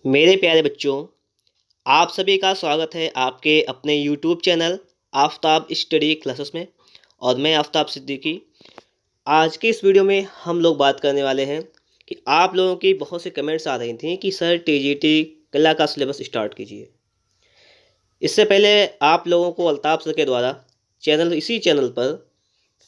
मेरे प्यारे बच्चों, आप सभी का स्वागत है आपके अपने YouTube channel Aftab study classes में। और मैं आफ़ताब सिद्दीकी। आज की इस वीडियो में हम लोग बात करने वाले हैं कि आप लोगों की बहुत सी कमेंट्स आ रही थी कि सर टीजीटी कला का सिलेबस स्टार्ट कीजिए। इससे पहले आप लोगों को अल्ताफ़ सर के द्वारा इसी चैनल पर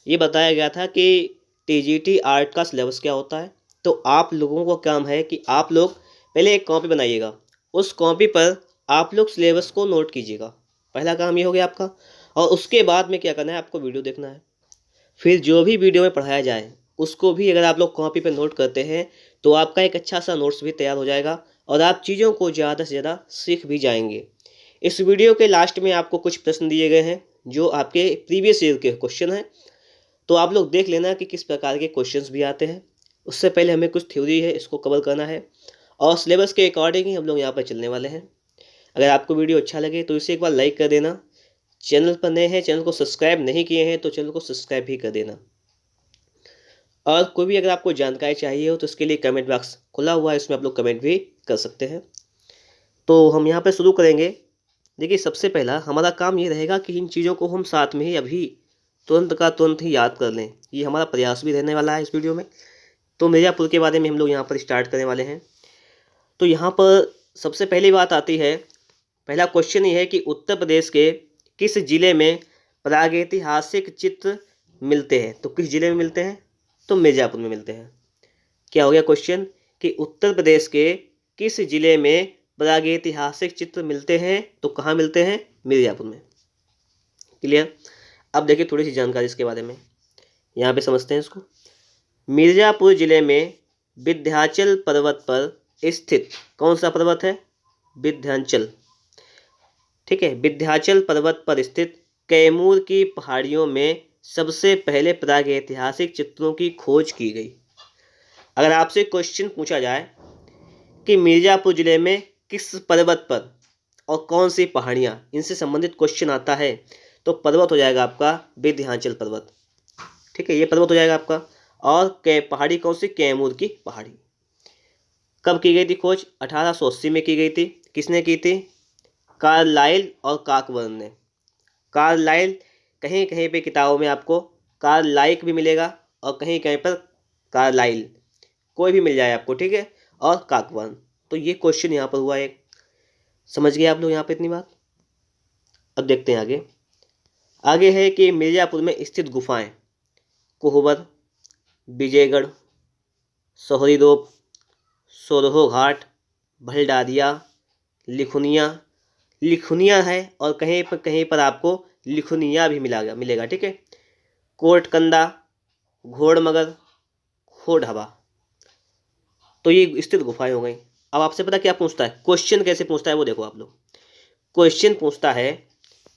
ये बताया गया था कि टीजीटी आर्ट का सिलेबस क्या होता है। तो आप लोगों को काम है कि आप लोग पहले एक कॉपी बनाइएगा, उस कॉपी पर आप लोग सिलेबस को नोट कीजिएगा। पहला काम ये हो गया आपका। और उसके बाद में क्या करना है, आपको वीडियो देखना है। फिर जो भी वीडियो में पढ़ाया जाए उसको भी अगर आप लोग कॉपी पर नोट करते हैं तो आपका एक अच्छा सा नोट्स भी तैयार हो जाएगा और आप चीज़ों को ज़्यादा से ज़्यादा सीख भी जाएंगे। इस वीडियो के लास्ट में आपको कुछ प्रश्न दिए गए हैं जो आपके प्रीवियस ईयर के क्वेश्चन हैं, तो आप लोग देख लेना कि किस प्रकार के क्वेश्चंस भी आते हैं। उससे पहले हमें कुछ थ्योरी है, इसको कवर करना है और सिलेबस के अकॉर्डिंग ही हम लोग यहाँ पर चलने वाले हैं। अगर आपको वीडियो अच्छा लगे तो इसे एक बार लाइक कर देना। चैनल पर नए हैं, चैनल को सब्सक्राइब नहीं किए हैं तो चैनल को सब्सक्राइब भी कर देना। और कोई भी अगर आपको जानकारी चाहिए हो तो इसके लिए कमेंट बॉक्स खुला हुआ है, इसमें आप लोग कमेंट भी कर सकते हैं। तो हम यहाँ पर शुरू करेंगे। देखिए, सबसे पहला हमारा काम ये रहेगा कि इन चीज़ों को हम साथ में ही अभी तुरंत का तुरंत ही याद कर लें। ये हमारा प्रयास भी रहने वाला है इस वीडियो में। तो मिर्ज़ापुर के बारे में हम लोग यहाँ पर स्टार्ट करने वाले हैं। तो यहाँ पर सबसे पहली बात आती है, पहला क्वेश्चन ये है कि उत्तर प्रदेश के किस जिले में प्रागैतिहासिक चित्र मिलते हैं। तो किस जिले में मिलते हैं, तो मिर्ज़ापुर में मिलते हैं। क्या हो गया क्वेश्चन कि उत्तर प्रदेश के किस जिले में प्रागैतिहासिक चित्र मिलते हैं, तो कहाँ मिलते हैं, मिर्ज़ापुर में। क्लियर। अब देखिए थोड़ी सी जानकारी इसके बारे में, यहाँ पे समझते हैं इसको। मिर्ज़ापुर जिले में विंध्याचल पर्वत पर स्थित कौन सा पर्वत है, विंध्याचल। ठीक है, विंध्याचल पर्वत पर स्थित कैमूर की पहाड़ियों में सबसे पहले प्रागैतिहासिक चित्रों की खोज की गई। अगर आपसे क्वेश्चन पूछा जाए कि मिर्ज़ापुर जिले में किस पर्वत पर और कौन सी पहाड़ियाँ, इनसे संबंधित क्वेश्चन आता है तो पर्वत हो जाएगा आपका विंध्याचल पर्वत। ठीक है, ये पर्वत हो जाएगा आपका। और पहाड़ी कौन सी, कैमूर की पहाड़ी। कब की गई थी खोज, 1880 में की गई थी। किसने की थी, कार्लाइल और काकबर्न ने। कार्लाइल, कहीं कहीं पे किताबों में आपको कार्लाइक भी मिलेगा और कहीं कहीं पर कार्लाइल, कोई भी मिल जाए आपको। ठीक है, और काकबर्न। तो ये क्वेश्चन यहाँ पर हुआ एक। समझ गए आप लोग यहाँ पे इतनी बात। अब देखते हैं आगे। आगे है कि मिर्ज़ापुर में स्थित गुफाएं कोहबर, विजयगढ़, सोहरीदोप, सोरहो घाट, भलडारिया, लिखुनिया। लिखुनिया है और कहीं पर आपको लिखुनिया भी मिलेगा। ठीक है, कोटकंदा, घोड़मगर, खोडहवा। तो ये स्थित गुफाएं हो गई। अब आपसे पता क्या पूछता है, क्वेश्चन कैसे पूछता है वो देखो आप लोग। क्वेश्चन पूछता है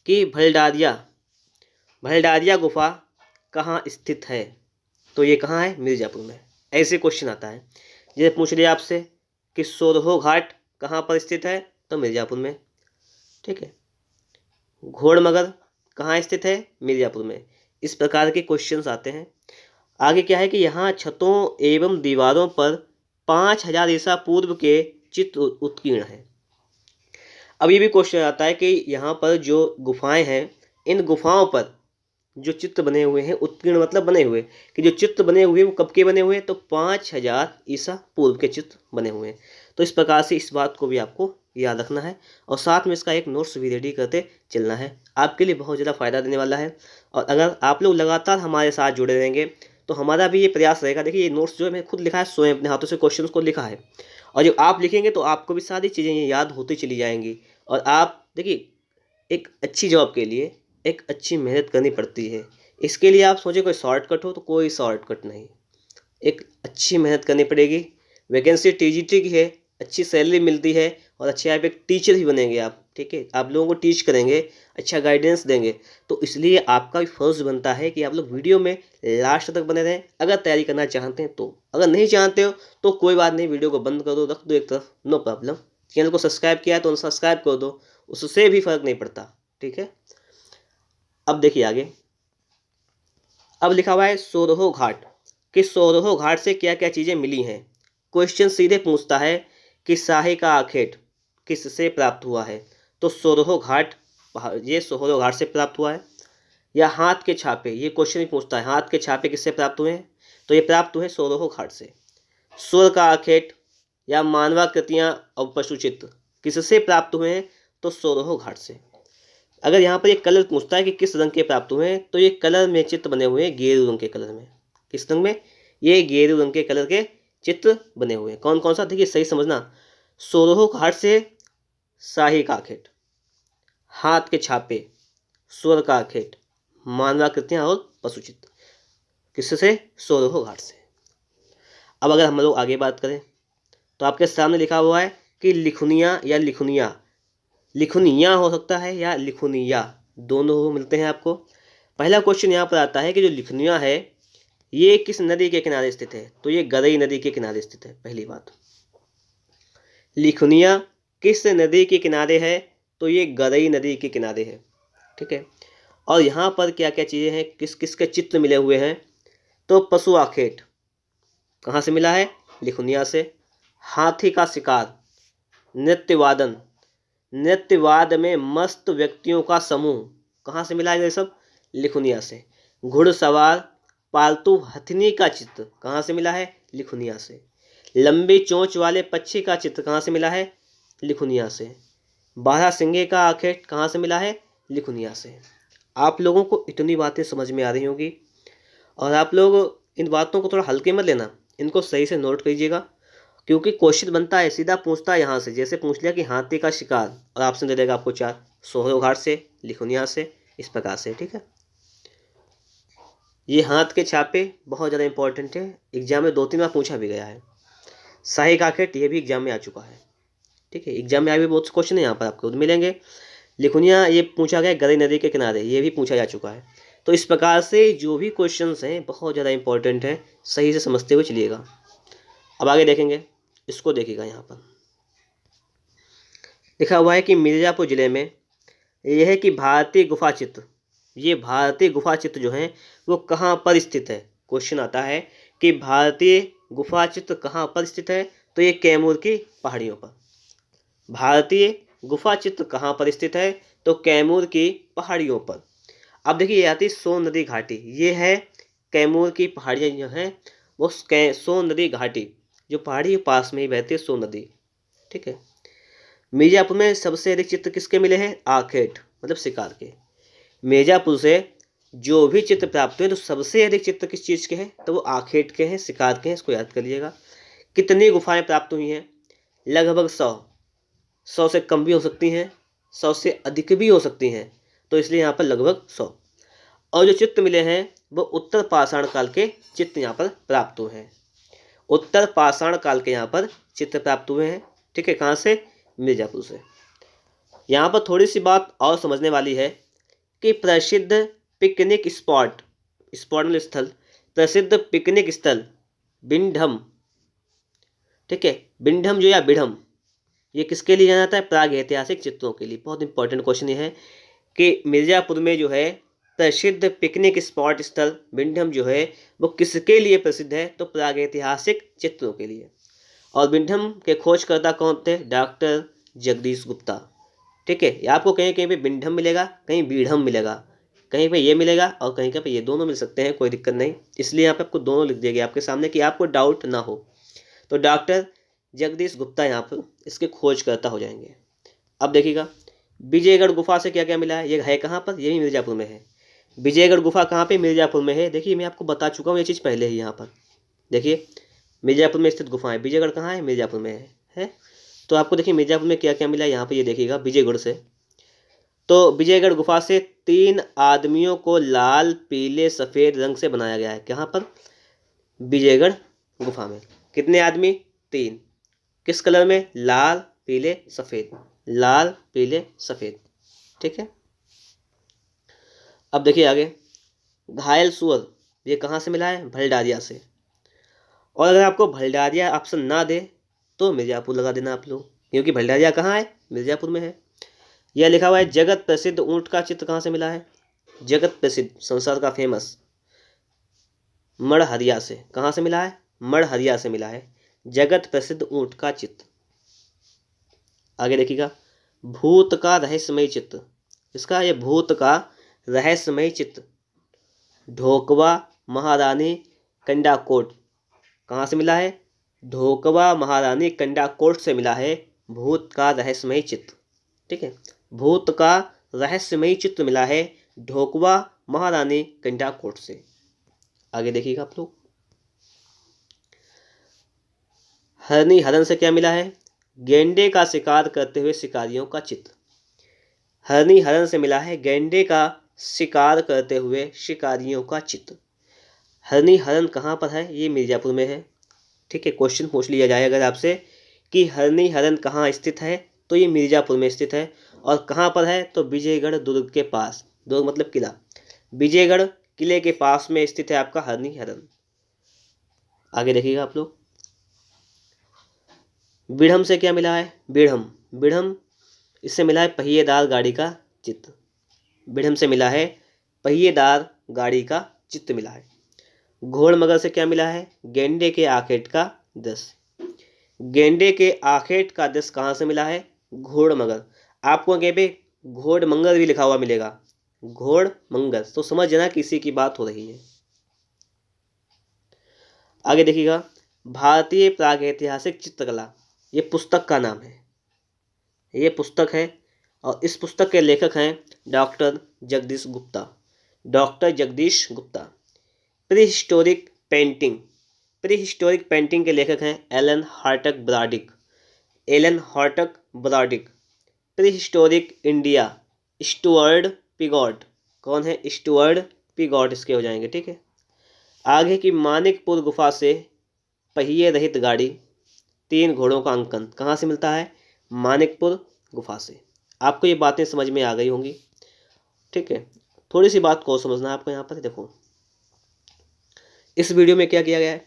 कि भलडारिया गुफा कहाँ स्थित है, तो ये कहाँ है, मिर्ज़ापुर में। ऐसे क्वेश्चन आता है। जैसे पूछ लिया आपसे कि सोरहो घाट कहाँ पर स्थित है, तो मिर्ज़ापुर में। ठीक है, घोड़मगर कहाँ स्थित है, मिर्ज़ापुर में। इस प्रकार के क्वेश्चंस आते हैं। आगे क्या है कि यहाँ छतों एवं दीवारों पर 5000 ईसा पूर्व के चित्र उत्कीर्ण हैं। अब ये भी क्वेश्चन आता है कि यहाँ पर जो गुफाएं हैं, इन गुफाओं पर जो चित्र बने हुए हैं, उत्कीर्ण मतलब बने हुए, कि जो चित्र बने हुए वो कब के बने हुए हैं, तो 5000 ईसा पूर्व के चित्र बने हुए हैं। तो इस प्रकार से इस बात को भी आपको याद रखना है और साथ में इसका एक नोट्स भी रेडी करते चलना है। आपके लिए बहुत ज़्यादा फ़ायदा देने वाला है। और अगर आप लोग लगातार हमारे साथ जुड़े रहेंगे तो हमारा भी ये प्रयास रहेगा। देखिए, ये नोट्स जो है मैंने खुद लिखा है, स्वयं अपने हाथों से क्वेश्चन को लिखा है। और जब आप लिखेंगे तो आपको भी सारी चीज़ें ये याद होती चली जाएंगी। और आप देखिए, एक अच्छी जॉब के लिए एक अच्छी मेहनत करनी पड़ती है। इसके लिए आप सोचे कोई शॉर्टकट हो, तो कोई शॉर्टकट नहीं। एक अच्छी मेहनत करनी पड़ेगी। वैकेंसी टीजीटी की है, अच्छी सैलरी मिलती है और अच्छे आप एक टीचर भी बनेंगे आप। ठीक है, आप लोगों को टीच करेंगे, अच्छा गाइडेंस देंगे। तो इसलिए आपका भी फर्ज बनता है कि आप लोग वीडियो में लास्ट तक बने रहें, अगर तैयारी करना चाहते हैं तो। अगर नहीं चाहते हो तो कोई बात नहीं, वीडियो को बंद कर दो, रख दो एक तरफ, नो प्रॉब्लम। चैनल को सब्सक्राइब किया है तो अनसब्सक्राइब कर दो, उससे भी फर्क नहीं पड़ता। ठीक है, अब देखिए आगे। अब लिखा हुआ है सोरहो घाट, कि सोरहो घाट से क्या क्या चीज़ें मिली हैं। क्वेश्चन सीधे पूछता है कि शाही का आखेट किससे प्राप्त हुआ है? तो सोरहो घाट, ये सोरहो घाट से प्राप्त हुआ है। या हाथ के छापे, ये क्वेश्चन ही पूछता है, हाथ के छापे किससे प्राप्त हुए हैं? तो ये प्राप्त हुए सोरहो घाट से। स्वर का आखेट या मानवाकृतियाँ और पशुचित्र किससे प्राप्त हुए हैं? तो सोरहो घाट से। अगर यहाँ पर ये कलर पूछता है कि किस रंग के प्राप्त हुए हैं, तो ये कलर में चित्र बने हुए हैं गेरू रंग के कलर में। किस रंग में? ये गेरू रंग के कलर के चित्र बने हुए हैं। कौन कौन सा? देखिए सही समझना। सोरहो घाट से शाही का आखेट, हाथ के छापे, स्वर का आखेट, मानवाकृतियाँ और पशुचित्र किससे? सोरहो घाट से। अब अगर हम लोग आगे बात करें तो आपके सामने लिखा हुआ है कि लिखुनिया या लिखुनिया, लिखुनिया हो सकता है या लिखुनिया, दोनों मिलते हैं आपको। पहला क्वेश्चन यहाँ पर आता है कि जो लिखुनिया है ये किस नदी के किनारे स्थित है? तो ये गरई नदी के किनारे स्थित है। पहली बात, लिखुनिया किस नदी के किनारे है? तो ये गरई नदी के किनारे है। ठीक है। और यहाँ पर क्या क्या चीज़ें हैं, किस किस के चित्र मिले हुए हैं? तो पशु आखेट कहाँ से मिला है? लिखुनिया से। हाथी का शिकार, नृत्यवादन, नृत्यवाद में मस्त व्यक्तियों का समूह कहाँ से मिला है? ये सब लिखुनिया से। घुड़सवार, पालतू हथिनी का चित्र कहाँ से मिला है? लिखुनिया से। लंबी चोंच वाले पक्षी का चित्र कहाँ से मिला है? लिखुनिया से। बारहसिंगे का आखेट कहाँ से मिला है? लिखुनिया से। आप लोगों को इतनी बातें समझ में आ रही होंगी और आप लोग इन बातों को थोड़ा हल्के मत लेना, इनको सही से नोट कीजिएगा, क्योंकि क्वेश्चन बनता है सीधा पूछता है यहाँ से। जैसे पूछ लिया कि हाथी का शिकार, और ऑप्शन दे देगा आपको 4, सोहरो घाट से, लिखुनिया से, इस प्रकार से। ठीक है। ये हाथ के छापे बहुत ज़्यादा इंपॉर्टेंट है, एग्जाम में 2-3 बार पूछा भी गया है। शाही का आखेट ये भी एग्जाम में आ चुका है। ठीक है, एग्जाम में आए हुए बहुत क्वेश्चन है यहाँ पर आपको मिलेंगे। लिखुनिया ये पूछा गया गरई नदी के किनारे, ये भी पूछा जा चुका है। तो इस प्रकार से जो भी क्वेश्चंस हैं बहुत ज़्यादा इंपॉर्टेंट है, सही से समझते हुए चलिएगा। अब आगे देखेंगे, इसको देखिएगा। यहाँ पर लिखा हुआ है कि मिर्ज़ापुर ज़िले में यह है कि भारतीय गुफा चित्र, ये भारतीय गुफा चित्र जो हैं वो कहाँ पर स्थित है? क्वेश्चन आता है कि भारतीय गुफा चित्र कहाँ पर स्थित है? तो ये कैमूर की पहाड़ियों पर। भारतीय गुफा चित्र कहाँ पर स्थित है? तो कैमूर की पहाड़ियों पर। अब देखिए ये आती सोन नदी घाटी, ये है कैमूर की पहाड़ियाँ जो हैं वो सोन नदी घाटी, जो पहाड़ी पास में ही बहती है सोन नदी। ठीक है। मिर्जापुर में सबसे अधिक चित्र किसके मिले हैं? आखेट मतलब शिकार के। मिर्जापुर से जो भी चित्र प्राप्त हुए तो सबसे अधिक चित्र किस चीज़ के हैं? तो वो आखेट के हैं, शिकार के हैं, इसको याद कर लीजिएगा। कितनी गुफाएं प्राप्त हुई हैं? लगभग 100 से कम भी हो सकती हैं, 100 से अधिक भी हो सकती हैं, तो इसलिए यहाँ पर लगभग 100। और जो चित्र मिले हैं वो उत्तर पाषाण काल के चित्र यहाँ पर प्राप्त हुए हैं। उत्तर पाषाण काल के यहाँ पर चित्र प्राप्त हुए हैं। ठीक है, कहाँ से? मिर्जापुर से। यहाँ पर थोड़ी सी बात और समझने वाली है कि प्रसिद्ध पिकनिक स्पॉट, स्पॉट मतलब स्थल, प्रसिद्ध पिकनिक स्थल बिंढम, ठीक है, बिंढम जो या बिढ़म, ये किसके लिए जाना जाता है? प्राग ऐतिहासिक चित्रों के लिए। बहुत इंपॉर्टेंट क्वेश्चन ये है कि मिर्जापुर में जो है प्रसिद्ध पिकनिक स्पॉट स्थल बिंढम जो है वो किसके लिए प्रसिद्ध है? तो प्राग ऐतिहासिक चित्रों के लिए। और बिंढम के खोजकर्ता कौन थे? डॉक्टर जगदीश गुप्ता। ठीक है, आपको कहीं कहीं पे बिंढम मिलेगा, कहीं बीढ़म मिलेगा, कहीं पे ये मिलेगा और कहीं पे ये दोनों मिल सकते हैं, कोई दिक्कत नहीं। इसलिए यहाँ पे आपको दोनों लिख दिया गया आपके सामने कि आपको डाउट ना हो। तो डॉक्टर जगदीश गुप्ता यहाँ पर इसके खोजकर्ता हो जाएंगे। अब देखिएगा विजयगढ़ गुफा से क्या क्या मिला है। ये है कहाँ पर? ये भी मिर्जापुर में है। विजयगढ़ गुफा कहाँ पे? मिर्जापुर में है। देखिए मैं आपको बता चुका हूँ ये चीज़ पहले ही। यहाँ पर देखिए मिर्जापुर में स्थित गुफा है। विजयगढ़ कहाँ है? मिर्जापुर में है। तो आपको देखिए मिर्जापुर में क्या क्या मिला है यहाँ पे, ये देखिएगा विजयगढ़ से। तो विजयगढ़ गुफा से 3 आदमियों को लाल पीले सफ़ेद रंग से बनाया गया है। कहाँ पर? विजयगढ़ गुफा में। कितने आदमी? 3। किस कलर में? लाल पीले सफ़ेद, लाल पीले सफ़ेद। ठीक है। अब देखिए आगे, घायल सुअर ये कहाँ से मिला है? भलडारिया से। और अगर आपको भलडारिया ऑप्शन ना दे तो मिर्जापुर लगा देना आप लोग, क्योंकि भलडारिया कहाँ है? मिर्जापुर में है। यह लिखा हुआ है जगत प्रसिद्ध ऊंट का चित्र कहाँ से मिला है? जगत प्रसिद्ध, संसार का फेमस, मड़हरिया से। कहाँ से मिला है? मड़हरिया से मिला है जगत प्रसिद्ध ऊंट का चित्र। आगे देखिएगा, भूत का रहस्यमय चित्र, इसका ये भूत का रहस्यमय चित्र, ढोकवा महारानी कंडाकोट, कहाँ से मिला है? ढोकवा महारानी कंडाकोट से मिला है भूत का रहस्यमय चित्र। ठीक है, भूत का रहस्यमय चित्र मिला है ढोकवा महारानी कंडाकोट से। आगे देखिएगा आप लोग, हरनी हरण से क्या मिला है? गैंडे का शिकार करते हुए शिकारियों का चित्र। हरनी हरण से मिला है गैंडे का शिकार करते हुए शिकारियों का चित्र। हरनी हरण कहाँ पर है? ये मिर्जापुर में है। ठीक है, क्वेश्चन पूछ लिया जाए अगर आपसे कि हरनी हरण कहाँ स्थित है, तो ये मिर्जापुर में स्थित है। और कहाँ पर है? तो विजयगढ़ दुर्ग के पास, दुर्ग मतलब किला, विजयगढ़ किले के पास में स्थित है आपका हरनी हरण। आगे देखिएगा आप लोग, बिढ़म से क्या मिला है? बिढ़म, बिढ़म इससे मिला है पहिएदार गाड़ी का चित्र। बिढ़म से मिला है पहिएदार गाड़ी का चित्र मिला है। घोड़ मगर से क्या मिला है? गेंडे के आखेट का दृश्य। गेंडे के आखेट का दृश्य कहाँ से मिला है? घोड़ मगर। आपको कहीं पे घोड़ मंगर भी लिखा हुआ मिलेगा, घोड़ मंगर, तो समझ जाना किसी की बात हो रही है। आगे देखिएगा, भारतीय प्रागैतिहासिक चित्रकला, ये पुस्तक का नाम है, ये पुस्तक है और इस पुस्तक के लेखक हैं doctor Jagdish Gupta. Doctor Jagdish Gupta. Prehistoric painting, prehistoric painting के लेखक हैं एलन हार्टक ब्राडिक। एलन हार्टक Brodrick. Prehistoric India, Stuart Piggott, कौन है? स्टुअर्ड पिगॉट इसके हो जाएंगे। ठीक है, आगे की मानिकपुर गुफा से पहिए रहित गाड़ी, 3 घोड़ों का अंकन कहाँ से मिलता है? मानिकपुर गुफा से। आपको ये बातें समझ में आ गई होंगी। ठीक है, थोड़ी सी बात को समझना है आपको। यहाँ पर देखो, इस वीडियो में क्या किया गया है,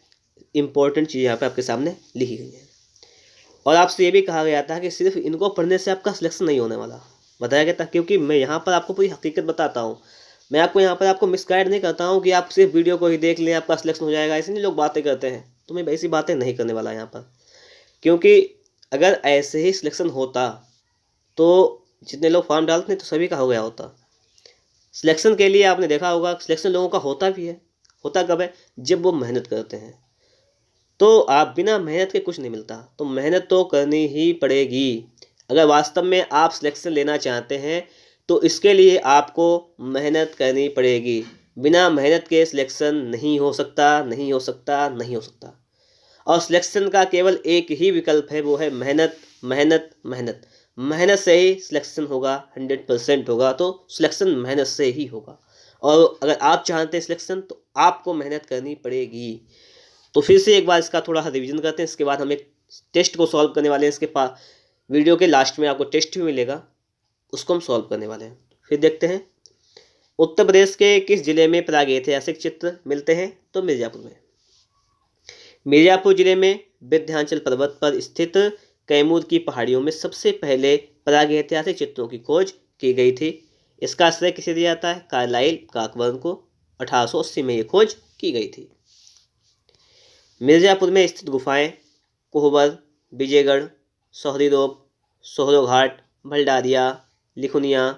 इंपॉर्टेंट चीज़ यहाँ पे आपके सामने लिखी गई है। और आपसे ये भी कहा गया था कि सिर्फ इनको पढ़ने से आपका सिलेक्शन नहीं होने वाला, बताया गया था, क्योंकि मैं यहाँ पर आपको पूरी हकीकत बताता हूँ। मैं आपको यहाँ पर आपको मिसगाइड नहीं करता हूँ कि आप सिर्फ वीडियो को ही देख लें आपका सिलेक्शन हो जाएगा, ऐसे नहीं लोग बातें करते हैं। तो मैं ऐसी बातें नहीं करने वाला यहाँ पर, क्योंकि अगर ऐसे ही सिलेक्शन होता तो जितने लोग फॉर्म डालते हैं तो सभी का हो गया होता। सिलेक्शन के लिए आपने देखा होगा, सिलेक्शन लोगों का होता भी है। होता कब है? जब वो मेहनत करते हैं। तो आप बिना मेहनत के कुछ नहीं मिलता, तो मेहनत तो करनी ही पड़ेगी। अगर वास्तव में आप सिलेक्शन लेना चाहते हैं तो इसके लिए आपको मेहनत करनी पड़ेगी। बिना मेहनत के सिलेक्शन नहीं हो सकता, नहीं हो सकता, नहीं हो सकता। और सिलेक्शन का केवल एक ही विकल्प है, वो है मेहनत, मेहनत, मेहनत। मेहनत से ही सिलेक्शन होगा, 100% होगा। तो सिलेक्शन मेहनत से ही होगा। और अगर आप चाहते हैं सिलेक्शन तो आपको मेहनत करनी पड़ेगी। तो फिर से एक बार इसका थोड़ा सा रिवीजन करते हैं, इसके बाद हम एक टेस्ट को सॉल्व करने वाले हैं। इसके पास वीडियो के लास्ट में आपको टेस्ट भी मिलेगा, उसको हम सॉल्व करने वाले हैं। फिर देखते हैं, उत्तर प्रदेश के किस जिले में प्रागैतिहासिक चित्र मिलते हैं? तो मिर्जापुर में। मिर्जापुर जिले में विंध्याचल पर्वत पर स्थित कैमूर की पहाड़ियों में सबसे पहले प्रागैतिहासिक चित्रों की खोज की गई थी। इसका श्रेय किसे दिया जाता है? कार्लाइल काकबर्न को। 1880 में ये खोज की गई थी। मिर्जापुर में स्थित गुफाएं कोहबर, विजयगढ़, सोहरीरोप, सोहरो घाट, भलडारिया, लिखुनिया,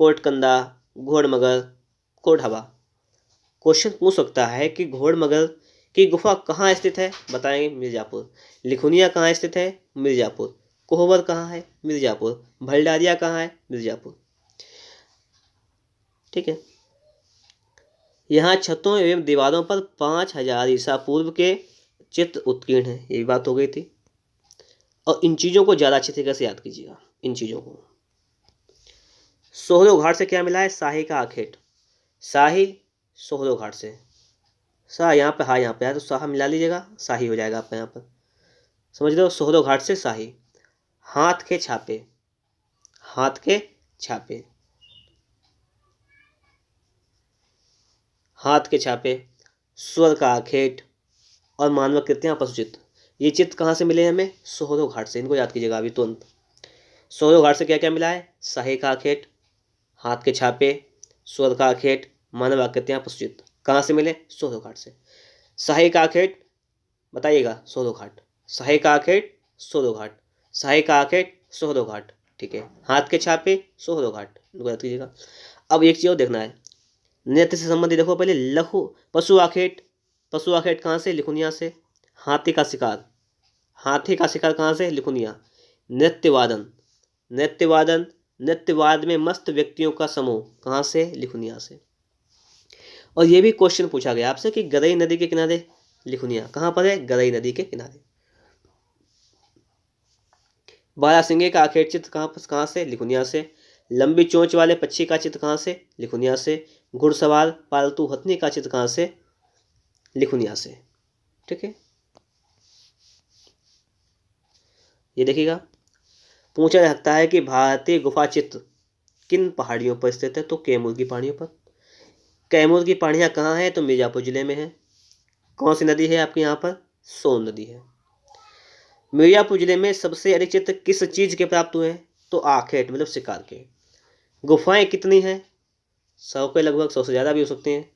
कोटकंदा, घोड़मगर, कोढ़वा। क्वेश्चन पूछ सकता है कि घोड़मगर की गुफा कहाँ स्थित है? बताएंगे मिर्जापुर। लिखुनिया कहाँ स्थित है? मिर्जापुर। कोहबर कहाँ है? मिर्जापुर। भलडारिया कहाँ है? मिर्जापुर। ठीक है, यहाँ छतों एवं दीवारों पर 5000 ईसा पूर्व के चित्र उत्कीर्ण है, ये बात हो गई थी। और इन चीज़ों को ज़्यादा अच्छी तरीके से याद कीजिएगा, इन चीज़ों को। सोहरो घाट से क्या मिला है? शाही का आखेट। शाही सोहरो घाट से, शाह यहाँ पे, हाँ यहाँ पे है तो शाह मिला लीजिएगा, शाही हो जाएगा आपका यहाँ पर। समझ लो, सोहरो घाट से शाही। हाथ के छापे, हाथ के छापे, हाथ के छापे, स्वर का आखेट और मानवाकृतियाँ पशुचित्र। ये चित्र कहाँ से मिले हमें? सोहरो घाट से। इनको याद कीजिएगा अभी तुरंत। सोहरो घाट से क्या क्या मिला है? शाही का आखेट, हाथ के छापे, स्वर का आखेट, मानव आकृतियाँ पशुचित्र। कहाँ से मिले? सोहरो घाट से। शाही का आखेट बताइएगा, सोहरो घाट। शाही का आखेट, सोहरो घाट। शाही का आखेट, सोहरो घाट, ठीक है। हाथ के छापे सोहरो घाट, याद कीजिएगा। अब एक चीज़ और देखना है, नृत्य से संबंधित देखो पहले, लघु पशु आखेट, पशु आखेट कहाँ से, लिखुनिया से। हाथी का शिकार, हाथी का शिकार कहाँ से, लिखुनिया। नृत्यवादन, नृत्यवादन, नृत्यवाद में मस्त व्यक्तियों का समूह कहाँ से, लिखुनिया से। और ये भी क्वेश्चन पूछा गया आपसे कि गरई नदी के किनारे, लिखुनिया कहाँ पर है, गरई नदी के किनारे। बारहसिंगे का आखेट चित्र कहाँ से, लिखुनिया से। लंबी चोंच वाले पक्षी का चित्र कहाँ से, लिखुनिया से। घुड़सवार पालतू हथनी का चित्र कहाँ से, लिखुनिया से, ठीक है। ये देखिएगा, पूछा जा सकता है कि भारतीय गुफा चित्र किन पहाड़ियों पर स्थित है, तो कैमूर की पहाड़ियों पर। कैमूर की पहाड़ियाँ कहाँ है, तो मिर्जापुर जिले में है। कौन सी नदी है आपके यहाँ पर, सोन नदी है। मिर्जापुर जिले में सबसे अधिक चित्र किस चीज के प्राप्त हुए हैं, तो आखेट मतलब शिकार के। गुफाएं कितनी हैं, 100 के लगभग, 100 से ज़्यादा भी हो सकते हैं।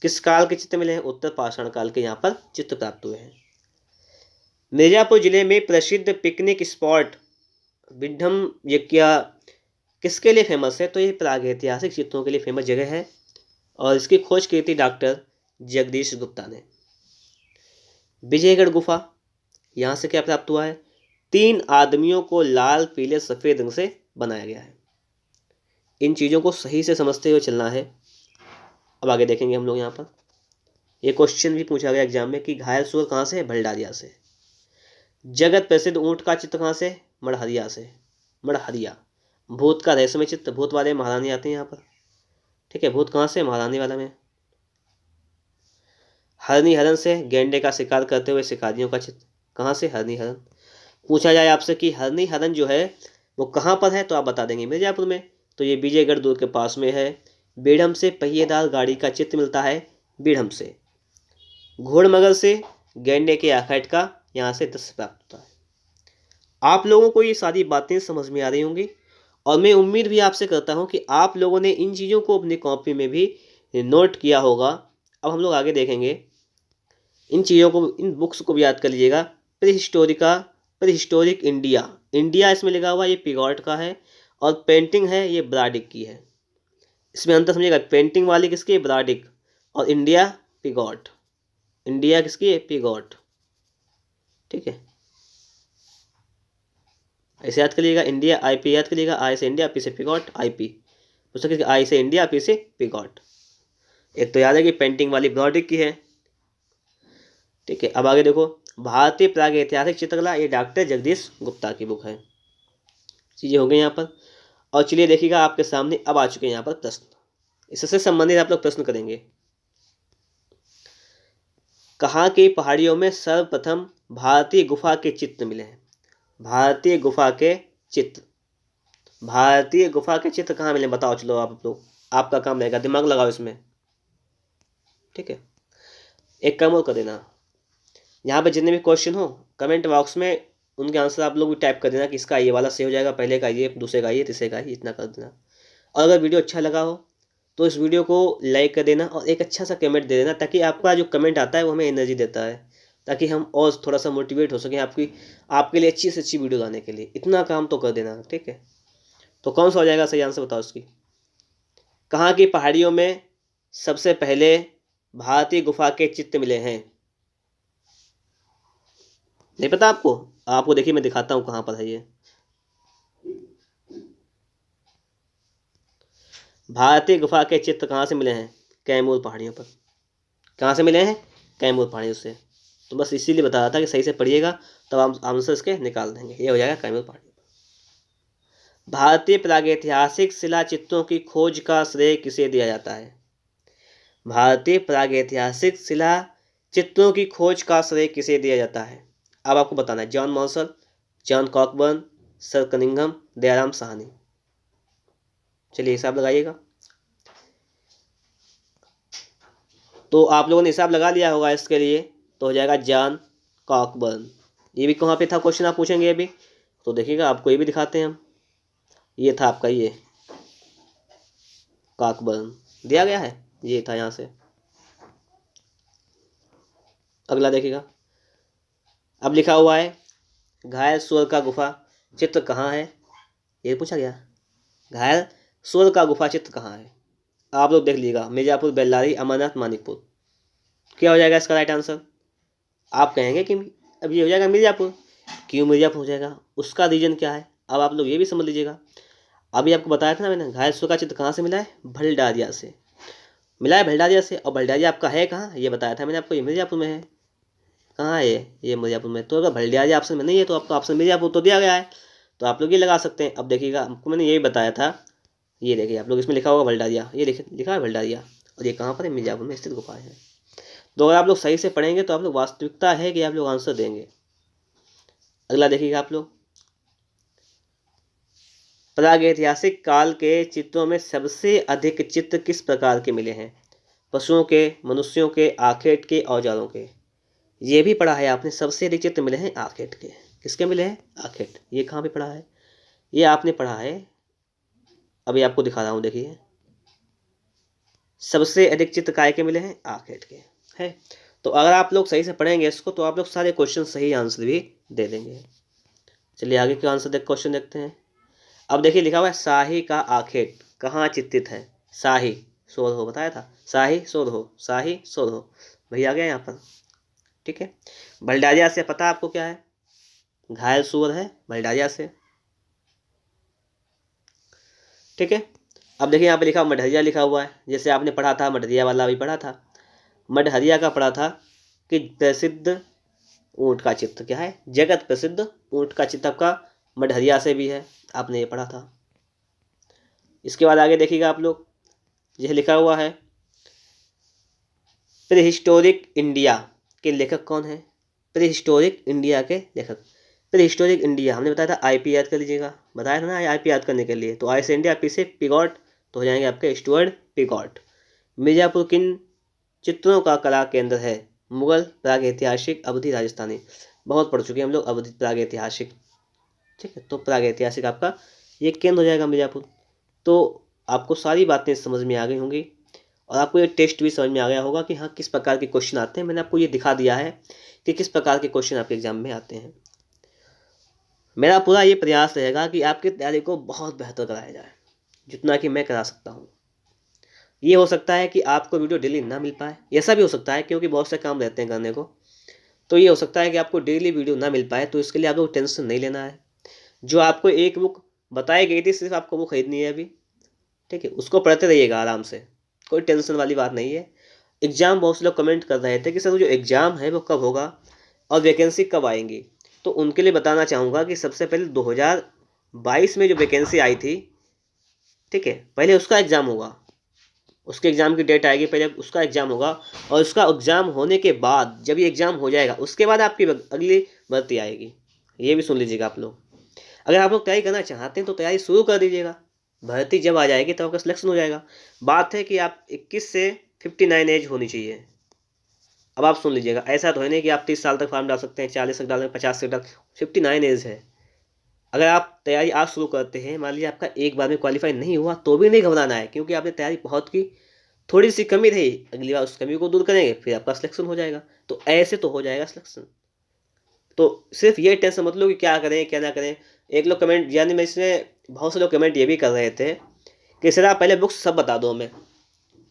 किस काल के चित्र मिले हैं, उत्तर पाषाण काल के यहाँ पर चित्र प्राप्त हुए हैं। मिर्जापुर जिले में प्रसिद्ध पिकनिक स्पॉट विड्ढम यज्ञा किसके लिए फेमस है, तो ये प्रागैतिहासिक चित्रों के लिए फेमस जगह है और इसकी खोज की थी डॉक्टर जगदीश गुप्ता ने। विजयगढ़ गुफा, यहाँ से क्या प्राप्त हुआ है, 3 आदमियों को लाल पीले सफ़ेद रंग से बनाया गया है। इन चीज़ों को सही से समझते हुए चलना है। अब आगे देखेंगे हम लोग यहाँ पर, ये क्वेश्चन भी पूछा गया एग्जाम में कि घायल सुअर कहाँ से है, भलडारिया से। जगत प्रसिद्ध ऊंट का चित्र कहाँ से, मड़हरिया से, मड़हरिया। भूत का रहस्यमय चित्र, भूत वाले महारानी आते हैं यहाँ पर, ठीक है। भूत कहाँ से, महारानी वाला में। हरनी हरन से गैंडे का शिकार करते हुए शिकारियों का चित्र कहाँ से, हरनी हरन। पूछा जाए आपसे कि हरनी हरन जो है वो कहाँ पर है, तो आप बता देंगे मिर्जापुर में, तो ये विजयगढ़ दुर्ग के पास में है। बेढ़म से पहिएदार गाड़ी का चित्र मिलता है, बेढ़म से। घोड़मगर से गैंडे के आखेट का यहाँ से दृश्य प्राप्त होता है। आप लोगों को ये सारी बातें समझ में आ रही होंगी और मैं उम्मीद भी आपसे करता हूँ कि आप लोगों ने इन चीज़ों को अपनी कॉपी में भी नोट किया होगा। अब हम लोग आगे देखेंगे, इन चीज़ों को, इन बुक्स को भी याद कर लीजिएगा। प्रीहिस्टोरिक इंडिया, इंडिया इसमें लिखा हुआ, ये पिगॉट का है और पेंटिंग है ये ब्राडिक की है। इसमें अंतर समझिएगा, पेंटिंग वाली किसकी है, ब्राडिक, और इंडिया पिगॉट। इंडिया किसकी है, पिगॉट, ठीक है। ऐसे याद करिएगा, इंडिया आई पी याद करिएगा, आई से इंडिया, पी से पिगॉट, आई पी। पुस्तक आई से इंडिया, पी से पिगॉट। एक तो याद है कि पेंटिंग वाली ब्राडिक की है, ठीक है। अब आगे देखो, भारतीय प्रागैतिहासिक चित्रकला, ये डॉक्टर जगदीश गुप्ता की बुक है। चीज़ें हो गई यहाँ पर। और चलिए देखिएगा, आपके सामने अब आ चुके हैं यहाँ पर प्रश्न, इससे संबंधित आप लोग प्रश्न करेंगे। कहाँ की पहाड़ियों में सर्वप्रथम भारतीय गुफा के चित्र मिले हैं, भारतीय गुफा के चित्र, भारतीय गुफा के चित्र कहाँ मिले, बताओ। चलो आप लोग, आपका काम रहेगा, दिमाग लगाओ इसमें, ठीक है। एक काम और कर देना, यहाँ पे जितने भी क्वेश्चन हो कमेंट बॉक्स में उनके आंसर आप लोग भी टाइप कर देना कि इसका ये वाला सही हो जाएगा, पहले का ये, दूसरे का ये, तीसरे का ये, इतना कर देना। और अगर वीडियो अच्छा लगा हो तो इस वीडियो को लाइक कर देना और एक अच्छा सा कमेंट दे देना, ताकि आपका जो कमेंट आता है वो हमें एनर्जी देता है, ताकि हम और थोड़ा सा मोटिवेट हो सकें आपके लिए अच्छी से अच्छी वीडियो लाने के लिए। इतना काम तो कर देना, ठीक है। तो कौन सा हो जाएगा सही आंसर, बताओ उसकी। कहाँ की पहाड़ियों में सबसे पहले भारतीय गुफा के चित्र मिले हैं, नहीं पता आपको? आपको देखिए मैं दिखाता हूँ कहाँ पर है ये। भारतीय गुफा के चित्र कहाँ से मिले हैं, कैमूर पहाड़ियों पर। कहाँ से मिले हैं, कैमूर पहाड़ियों से। तो बस इसीलिए बता रहा था कि सही से पढ़िएगा, तब आप आंसर इसके निकाल देंगे। ये हो जाएगा कैमूर पहाड़ियों पर। भारतीय प्रागैतिहासिक शिला चित्रों की खोज का श्रेय किसे दिया जाता है, भारतीय प्रागैतिहासिक शिला चित्रों की खोज का श्रेय किसे दिया जाता है। अब आपको बताना है, John morsel, John Cockburn, sir Cunningham, Dayaram Sahni. चलिए हिसाब लगाइएगा। तो आप लोगों ने हिसाब लगा लिया होगा इसके लिए, तो हो जाएगा जॉन कॉकबर्न। ये भी कहाँ पे था क्वेश्चन आप पूछेंगे अभी, तो देखिएगा आपको ये भी दिखाते हैं हम। ये था आपका ये कॉकबर्न दिया गया है, ये था यहाँ से। अगला देखिएगा, अब लिखा हुआ है घायल सुअर का गुफा चित्र कहाँ है, ये पूछा गया। घायल स्वर्ग का गुफा चित्र कहाँ है। आप लोग देख लीजिएगा, मिर्जापुर, बेल्लारी, अमरनाथ, मानिकपुर। क्या हो जाएगा इसका राइट आंसर। आप कहेंगे कि अब ये हो जाएगा मिर्जापुर। क्यों मिर्जापुर हो जाएगा, उसका रीजन क्या है, अब आप लोग ये भी समझ लीजिएगा। अभी आपको बताया था ना मैंने, घायल स्वर्ग का चित्र कहाँ से मिला है, भलडारिया से मिला है, भलडारिया से। और भलडारिया आपका है कहाँ, ये बताया था मैंने आपको, ये मिर्जापुर में है। कहाँ है ये मिर्जापुर में। तो अगर भलडारिया ऑप्शन में नहीं है तो आपका ऑप्शन मिर्जापुर तो दिया गया है, तो आप लोग ये लगा सकते हैं। अब देखिएगा, आपको मैंने यही बताया था, ये देखिए आप लोग, इसमें लिखा होगा भलडारिया, ये देखिए लिखा है भलडारिया, और ये कहाँ पर है, मिर्जापुर में स्थित गुफा है। तो अगर आप लोग सही से पढ़ेंगे तो आप लोग, वास्तविकता है कि आप लोग आंसर देंगे। अगला देखिएगा आप लोग, प्रागैतिहासिक काल के चित्रों में सबसे अधिक चित्र किस प्रकार के मिले हैं। पशुओं के, मनुष्यों के, आखेट के, औजारों के। ये भी पढ़ा है आपने, सबसे अधिक चित्र मिले हैं आखेट के। किसके मिले हैं, आखेट। ये कहाँ पे पढ़ा है, ये आपने पढ़ा है, अभी आपको दिखा रहा हूँ, देखिए सबसे अधिक चित्र काय के मिले हैं, आखेट के है। तो अगर आप लोग सही से पढ़ेंगे इसको तो आप लोग सारे क्वेश्चन सही आंसर भी दे देंगे। चलिए आगे के आंसर क्वेश्चन देखते हैं। अब देखिए लिखा हुआ है, शाही का आखेट कहाँ चित्रित है। शाही सोरहो बताया था, शाही सोरहो, शाही सोरहो, वही आ गया यहाँ पर। ठीक है, भलडारिया से पता आपको क्या है, घायल सूअर है भलडारिया से। ठीक है, अब देखिए यहाँ पे लिखा मडहरिया लिखा हुआ है, जैसे आपने पढ़ा था मडहरिया वाला भी पढ़ा था। मडहरिया का पढ़ा था कि प्रसिद्ध ऊँट का चित्र क्या है, जगत प्रसिद्ध ऊँट का चित्र का मडहरिया से भी है, आपने ये पढ़ा था। इसके बाद आगे देखिएगा आप लोग, यह लिखा हुआ है, प्रीहिस्टोरिक इंडिया के लेखक कौन है। प्रीहिस्टोरिक इंडिया के लेखक, प्रीहिस्टोरिक इंडिया हमने बताया था, आईपी याद कर लीजिएगा, बताया था ना आईपी याद करने के लिए। तो आई से इंडिया, पी से पिगॉट, तो हो जाएंगे आपके स्टुअर्ट पिगॉट। मिर्जापुर किन चित्रों का कला केंद्र है, मुगल, प्रागैतिहासिक, अवधि, राजस्थानी। बहुत पढ़ चुके हैं हम लोग अवधि, प्रागैतिहासिक। ठीक है, तो प्रागैतिहासिक आपका ये केंद्र हो जाएगा मिर्जापुर। तो आपको सारी बातें समझ में आ गई होंगी, और आपको ये टेस्ट भी समझ में आ गया होगा कि हाँ किस प्रकार के क्वेश्चन आते हैं। मैंने आपको ये दिखा दिया है कि किस प्रकार के क्वेश्चन आपके एग्जाम में आते हैं। मेरा पूरा ये प्रयास रहेगा कि आपकी तैयारी को बहुत बेहतर कराया जाए, जितना कि मैं करा सकता हूँ। ये हो सकता है कि आपको वीडियो डेली ना मिल पाए, ऐसा भी हो सकता है क्योंकि बहुत से काम रहते हैं करने को। तो ये हो सकता है कि आपको डेली वीडियो ना मिल पाए, तो इसके लिए आपको टेंशन नहीं लेना है। जो आपको एक बुक बताई गई थी, सिर्फ आपको वो खरीदनी है अभी। ठीक है, उसको पढ़ते रहिएगा आराम से, कोई टेंशन वाली बात नहीं है। एग्ज़ाम, बहुत से लोग कमेंट कर रहे थे कि सर जो एग्ज़ाम है वो कब होगा और वैकेंसी कब आएंगी। तो उनके लिए बताना चाहूँगा कि सबसे पहले 2022 में जो वैकेंसी आई थी, ठीक है, पहले उसका एग्ज़ाम होगा, उसके एग्ज़ाम की डेट आएगी, पहले उसका एग्ज़ाम होगा, और उसका एग्ज़ाम होने के बाद जब ये एग्ज़ाम हो जाएगा उसके बाद आपकी अगली भर्ती आएगी। ये भी सुन लीजिएगा आप लोग। अगर आप लोग तैयारी करना चाहते हैं तो तैयारी शुरू कर दीजिएगा, भर्ती जब आ जाएगी तब आपका सिलेक्शन हो जाएगा। बात है कि आप 21 से 59 एज होनी चाहिए। अब आप सुन लीजिएगा, ऐसा तो है नहीं कि आप 30 साल तक फॉर्म डाल सकते हैं, 40 तक डालें, 50 तक डाल, 59 एज है। अगर आप तैयारी आज शुरू करते हैं, मान लीजिए आपका एक बार में क्वालिफाई नहीं हुआ तो भी नहीं घबराना है, क्योंकि आपने तैयारी बहुत की, थोड़ी सी कमी रही, अगली बार उस कमी को दूर करेंगे, फिर आपका सिलेक्शन हो जाएगा। तो ऐसे तो हो जाएगा सिलेक्शन। तो सिर्फ ये टेंशन मत लो कि क्या करें क्या ना करें। एक लोग कमेंट, यानी मैं इसमें बहुत से लोग कमेंट ये भी कर रहे थे कि सर आप पहले बुक्स सब बता दो हमें,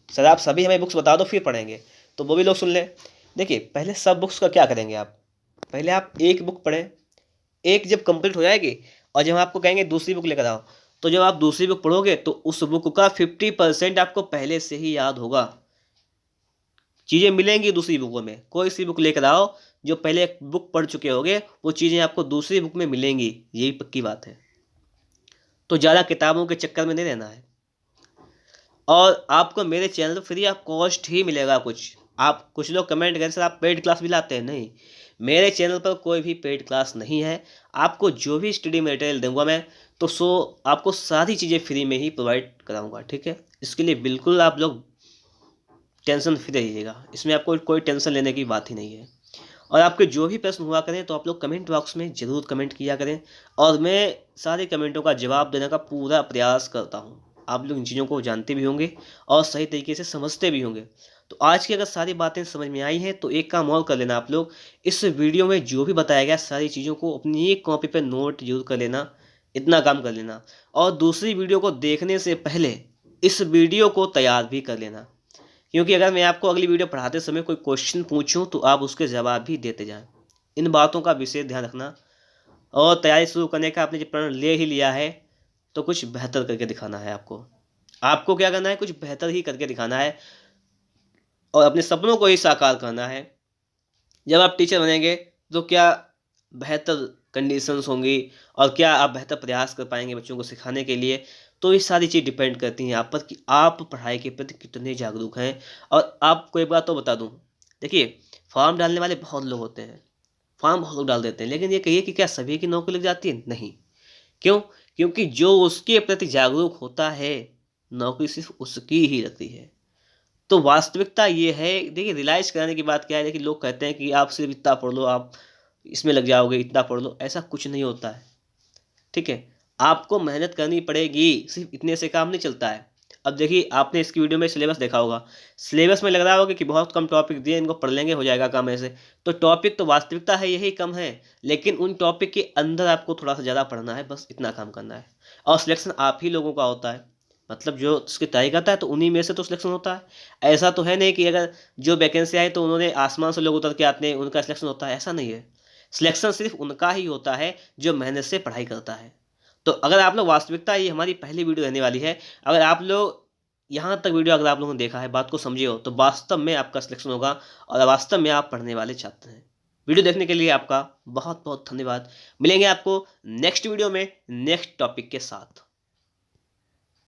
सर आप सभी हमें बुक्स बता दो फिर पढ़ेंगे। तो वो भी लोग सुन लें। देखिए, पहले सब बुक्स का क्या करेंगे आप, पहले आप एक बुक पढ़ें, एक जब कंप्लीट हो जाएगी और जब हम आपको कहेंगे दूसरी बुक लेकर आओ, तो जब आप दूसरी बुक पढ़ोगे तो उस बुक का 50% आपको पहले से ही याद होगा। चीज़ें मिलेंगी दूसरी बुकों में, कोई सी बुक लेकर आओ, जो पहले एक बुक पढ़ चुके होगे वो चीज़ें आपको दूसरी बुक में मिलेंगी, यही पक्की बात है। तो ज़्यादा किताबों के चक्कर में नहीं रहना है। और आपको मेरे चैनल फ्री ऑफ कॉस्ट ही मिलेगा कुछ। आप कुछ लोग कमेंट करें सर आप पेड क्लास भी लाते हैं, नहीं, मेरे चैनल पर कोई भी पेड क्लास नहीं है। आपको जो भी स्टडी मटेरियल दूंगा मैं, तो आपको सारी चीज़ें फ्री में ही प्रोवाइड कराऊंगा। ठीक है, इसके लिए बिल्कुल आप लोग टेंशन फ्री रहिएगा, इसमें आपको कोई टेंशन लेने की बात ही नहीं है। और आपके जो भी प्रश्न हुआ करें तो आप लोग कमेंट बॉक्स में ज़रूर कमेंट किया करें, और मैं सारे कमेंटों का जवाब देने का पूरा प्रयास करता हूँ। आप लोग इन चीज़ों को जानते भी होंगे और सही तरीके से समझते भी होंगे, तो आज की अगर सारी बातें समझ में आई हैं तो एक काम और कर लेना आप लोग, इस वीडियो में जो भी बताया गया सारी चीज़ों को अपनी एक कॉपी पे नोट जरूर कर लेना, इतना काम कर लेना। और दूसरी वीडियो को देखने से पहले इस वीडियो को तैयार भी कर लेना, क्योंकि अगर मैं आपको अगली वीडियो पढ़ाते समय कोई क्वेश्चन पूछूं तो आप उसके जवाब भी देते जाएं। इन बातों का विशेष ध्यान रखना। और तैयारी शुरू करने का आपने जब प्रण ले ही लिया है तो कुछ बेहतर करके दिखाना है आपको। आपको क्या करना है, कुछ बेहतर ही करके दिखाना है और अपने सपनों को ही साकार करना है। जब आप टीचर बनेंगे तो क्या बेहतर कंडीशंस होंगी और क्या आप बेहतर प्रयास कर पाएंगे बच्चों को सिखाने के लिए। तो ये सारी चीज़ डिपेंड करती हैं आप पर कि आप पढ़ाई के प्रति कितने जागरूक हैं। और आपको एक बात तो बता दूं, देखिए फॉर्म डालने वाले बहुत लोग होते हैं, फॉर्म बहुत लोग डाल देते हैं, लेकिन ये कहिए कि क्या सभी की नौकरी लग जाती है? नहीं। क्यों? क्योंकि जो उसके प्रति जागरूक होता है नौकरी सिर्फ उसकी ही लगती है। तो वास्तविकता ये है, देखिए रियलाइज़ कराने की बात क्या है, देखिए लोग कहते हैं कि आप सिर्फ इतना पढ़ लो, आप इसमें लग जाओगे, इतना पढ़ लो, ऐसा कुछ नहीं होता है। ठीक है? आपको मेहनत करनी पड़ेगी, सिर्फ इतने से काम नहीं चलता है। अब देखिए आपने इसकी वीडियो में सिलेबस देखा होगा, सिलेबस में लग रहा होगा कि बहुत कम टॉपिक दिए, इनको पढ़ लेंगे हो जाएगा काम ऐसे। तो टॉपिक तो वास्तविकता है यही कम है, लेकिन उन टॉपिक के अंदर आपको थोड़ा सा ज़्यादा पढ़ना है, बस इतना काम करना है। और सिलेक्शन आप ही लोगों का होता है, मतलब जो उसकी तैयारी करता है तो उन्हीं में से तो सिलेक्शन होता है। ऐसा तो है नहीं कि अगर जो वैकेंसी आई तो उन्होंने आसमान से लोग उतर के आते हैं उनका सिलेक्शन होता है, ऐसा नहीं है। सिलेक्शन सिर्फ उनका ही होता है जो मेहनत से पढ़ाई करता है। तो अगर आप लोग वास्तविकता, ये हमारी पहली वीडियो रहने वाली है, अगर आप लोग यहाँ तक वीडियो अगर आप लोगों ने देखा है, बात को समझे हो, तो वास्तव में आपका सिलेक्शन होगा और वास्तव में आप पढ़ने वाले छात्र हैं। वीडियो देखने के लिए आपका बहुत बहुत धन्यवाद। मिलेंगे आपको नेक्स्ट वीडियो में नेक्स्ट टॉपिक के साथ।